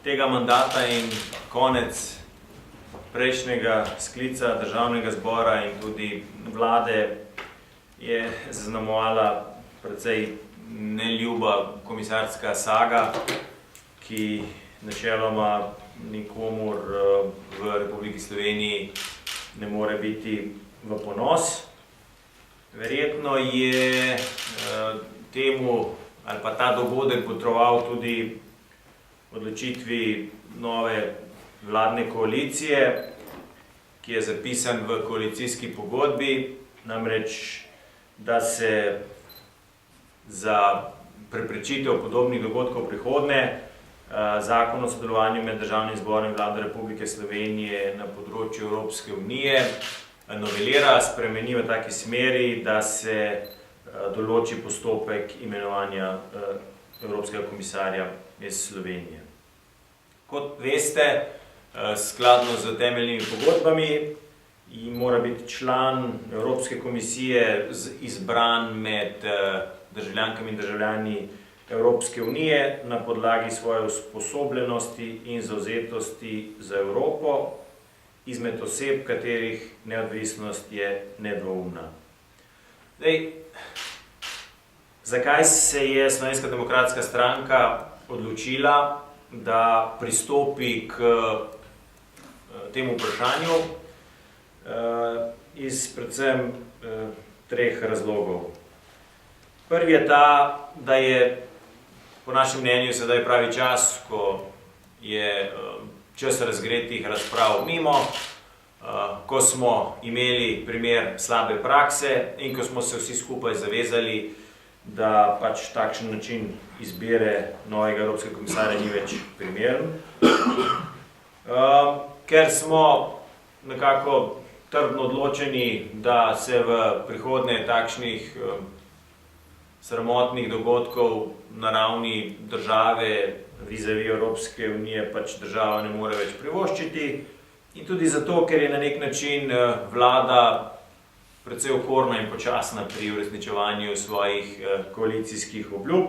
tega mandata in konec prejšnjega sklica državnega zbora in tudi vlade je zaznamovala precej neljuba komisarska saga, ki načeloma nikomur v Republiki Sloveniji ne more biti v ponos. Verjetno je temu ali pa ta dogodek botroval tudi odločitvi nove vladne koalicije, ki je zapisan v koalicijski pogodbi, namreč, da se za preprečitev podobnih dogodkov v prihodnje Zakon o sodelovanju med Državnim zborom in Vlado Republike Slovenije na področju Evropske unije novelira, spremeni v taki smeri, da se določi postopek imenovanja Evropskega komisarja iz Slovenije. Kot veste, skladno z temeljnimi pogodbami, mora biti član Evropske komisije izbran med državljankami in državljani Evropske unije na podlagi svoje usposobljenosti in zavzetosti za Evropo, izmed oseb, katerih neodvisnost je nedvoumna. Zakaj se je Slovenska demokratska stranka odločila, da pristopi k temu vprašanju? Iz predvsem treh razlogov. Prvi je ta, da je po našem mnenju sedaj pravi čas, ko je čas razgretih razprav mimo, ko smo imeli primer slabe prakse in ko smo se vsi skupaj zavezali, da pač takšen način izbire novega evropskega komisarja ni več primeren. Ker smo nekako trdno odločeni, da se v prihodnje takšnih sramotnih dogodkov na ravni države vizavi Evropske unije pač država ne more več privoščiti, in tudi zato, ker je na nek način vlada precej okorna in počasna pri uresničevanju svojih koalicijskih obljub,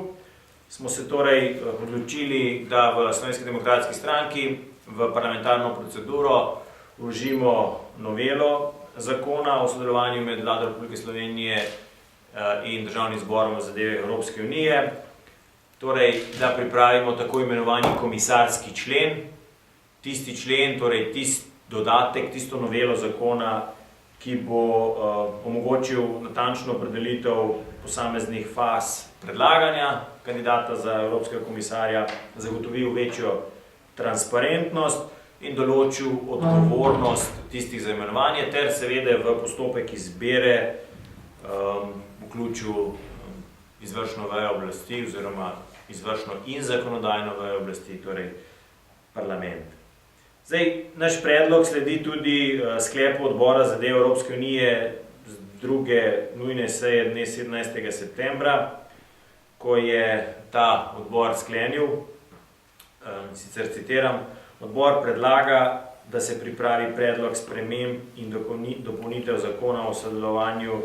smo se torej odločili, da v Slovenski demokratski stranki v parlamentarno proceduro vložimo novelo zakona o sodelovanju med Vlado Republike Slovenije in Državnim zborom v zadeve Evropske unije, torej, da pripravimo tako imenovani komisarski člen, tisti člen, torej tisti dodatek, tisto novelo zakona, ki bo omogočil natančno opredelitev posameznih faz predlaganja kandidata za evropskega komisarja, zagotovil večjo transparentnost in določil odgovornost tistih za imenovanje, ter seveda v postopek izbire vključil izvršno vejo oblasti oziroma izvršno in zakonodajno vejo oblasti, torej parlament. Naš predlog sledi tudi sklepu odbora zadeve Evropske unije z druge nujne seje dne 17. septembra, ko je ta odbor sklenil, sicer citiram, odbor predlaga, da se pripravi predlog sprememb in dopolnitev zakona o sodelovanju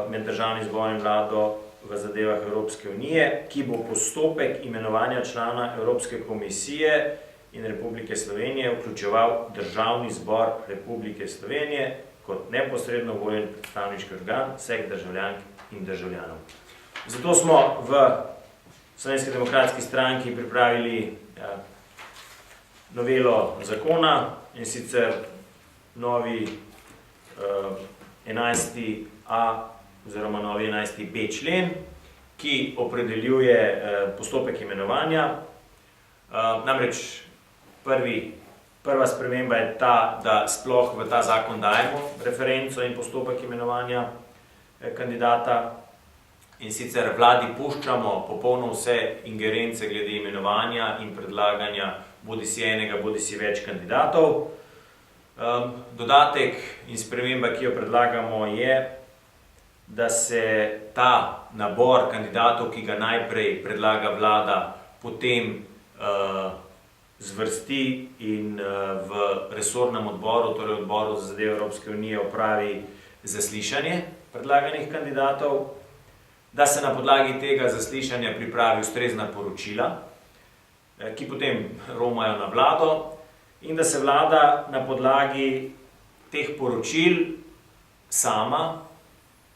med Državnim zborom in Vlado v zadevah Evropske unije, ki bo postopek imenovanja člana Evropske komisije in Republike Slovenije vključeval Državni zbor Republike Slovenije kot neposredno voljen predstavniški organ vseh državljank in državljanov. Zato smo v Slovenski demokratski stranki pripravili novelo zakona, in sicer novi 11a oziroma novi 11b člen, ki opredeljuje postopek imenovanja. Namreč prva sprememba je ta, da sploh v ta zakon dajemo referenco in postopek imenovanja kandidata, in sicer vladi puščamo popolno vse ingerence glede imenovanja in predlaganja bodisi enega, bodisi več kandidatov. Dodatek in sprememba, ki jo predlagamo, je, da se ta nabor kandidatov, ki ga najprej predlaga vlada, potem zvrsti in v resornem odboru, torej odboru za zadeve Evropske unije, opravi zaslišanje predlaganih kandidatov, da se na podlagi tega zaslišanja pripravi ustrezna poročila, ki potem romajo na vlado in da se vlada na podlagi teh poročil sama,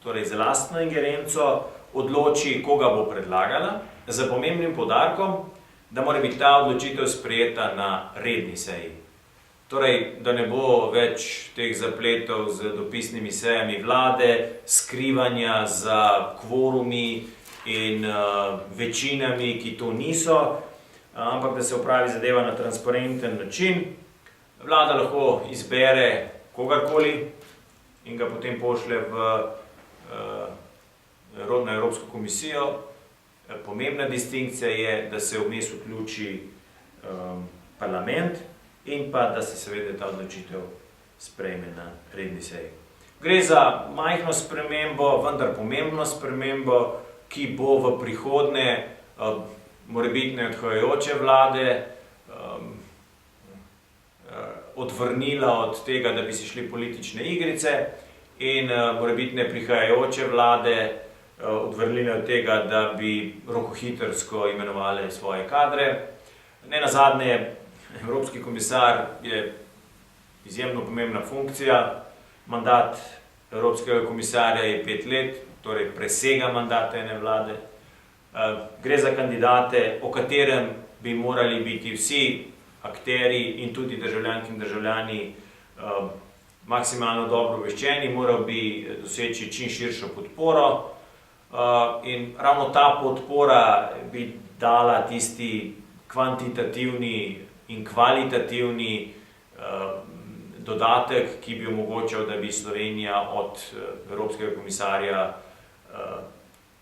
torej z lastno ingerenco, odloči, koga bo predlagala, z pomembnim poudarkom, da mora biti ta odločitev sprejeta na redni seji. Torej, da ne bo več teh zapletov z dopisnimi sejami vlade, skrivanja za kvorumi in večinami, ki to niso, ampak da se opravi zadeva na transparenten način. Vlada lahko izbere kogarkoli in ga potem pošlje na Evropsko komisijo. Pomembna distinkcija je, da se vmes vključi parlament in pa da se seveda ta odločitev sprejme na redni seji. Gre za majhno spremembo, vendar pomembno spremembo, ki bo v prihodnje morebitne odhajajoče vlade odvrnila od tega, da bi si šli politične igrice in morebitne prihajajoče vlade odvrnile od tega, da bi rokohitrsko imenovali svoje kadre. Nenazadnje, Evropski komisar je izjemno pomembna funkcija. Mandat Evropskega komisarja je 5 let, torej presega mandat ene vlade. Gre za kandidate, o katerem bi morali biti vsi akteri in tudi državljanke in državljani maksimalno dobro obveščeni, moral bi doseči čim širšo podporo. In ravno ta podpora bi dala tisti kvantitativni in kvalitativni dodatek, ki bi omogočal, da bi Slovenija od Evropskega komisarja,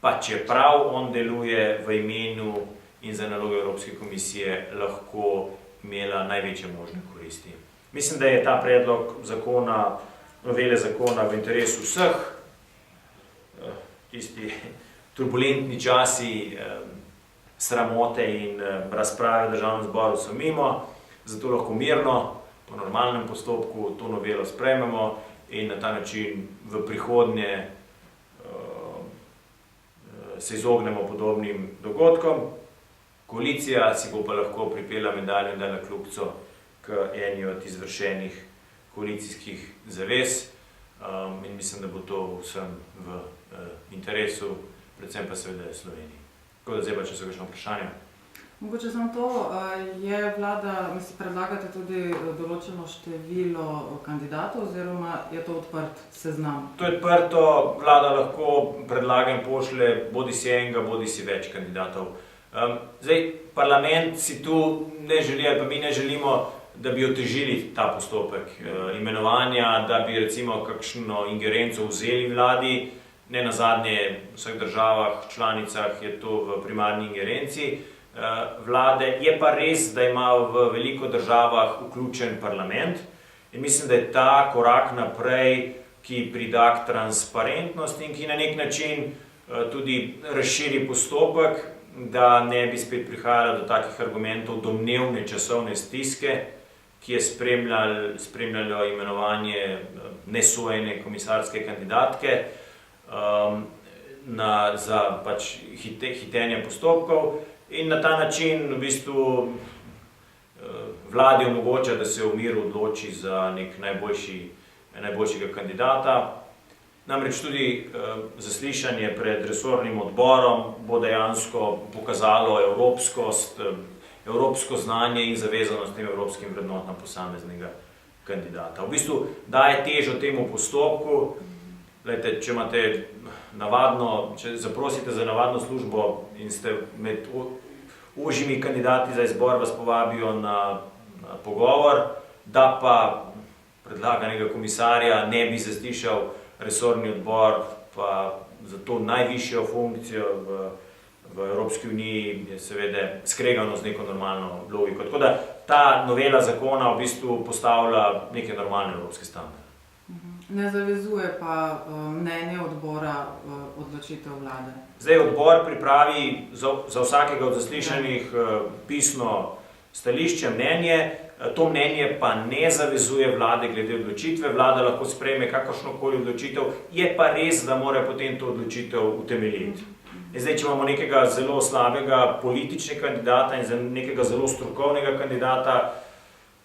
pa čeprav on deluje v imenu in za nalogo Evropske komisije, lahko imela največje možne koristi. Mislim, da je ta predlog zakona, novele zakona v interesu vseh. Tisti turbulentni časi sramote in razprave v Državnem zboru so mimo, zato lahko mirno, po normalnem postopku to novelo sprejmemo in na ta način v prihodnje se izognemo podobnim dogodkom. Koalicija si bo pa lahko pripela medaljo in dala kljukico k eni od izvršenih koalicijskih zavez in mislim, da bo to vsem v interesu, predvsem pa seveda Sloveniji. Tako da zdaj pa, če so kakšno vprašanje. Mogoče samo to, je vlada, predlagate tudi določeno število kandidatov oziroma je to odprt seznam? To je odprto, vlada lahko predlaga in pošlje bodisi enega, bodisi več kandidatov. Zdaj, parlament si tu ne želi, ali pa mi ne želimo, da bi otežili ta postopek imenovanja, da bi recimo kakšno ingerenco vzeli vladi. Nenazadnje v vseh državah, članicah je to v primarni ingerenci vlade. Je pa res, da ima v veliko državah vključen parlament in mislim, da je ta korak naprej, ki prida k transparentnosti in ki na nek način tudi razširi postopek, da ne bi spet prihajalo do takih argumentov domnevne časovne stiske, ki je spremljalo imenovanje nesojene komisarske kandidatke za pač hitenje postopkov in na ta način v bistvu vladi omogoča, da se v miru odloči za nek najboljšega kandidata. Namreč tudi zaslišanje pred resornim odborom bo dejansko pokazalo evropsko znanje in zavezanost tem evropskim vrednotam posameznega kandidata. V bistvu daje težo temu postopku. Glejte, če imate če zaprosite za navadno službo in ste med ožjimi kandidati za izbor, vas povabijo na pogovor, da pa predlaganega komisarja ne bi zaslišal resorni odbor, pa za to najvišjo funkcijo v Evropski uniji je seveda skregano z neko normalno logiko. Tako da ta novela zakona v bistvu postavlja neke normalne evropske standarde. Ne zavezuje pa mnenje odbora odločitev vlade? Zdaj odbor pripravi za vsakega od zaslišanih pisno stališče, mnenje. To mnenje pa ne zavezuje vlade glede odločitve. Vlada lahko sprejme kakršnokoli odločitev, je pa res, da mora potem to odločitev utemeljiti. Zdaj, če imamo nekega zelo slabega političnega kandidata in nekega zelo strokovnega kandidata,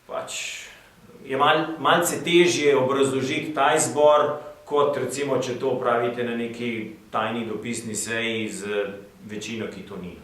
pač je malce težje obrazložiti ta izbor, kot recimo, če to pravite na neki tajni dopisni seji z večino, ki to ni.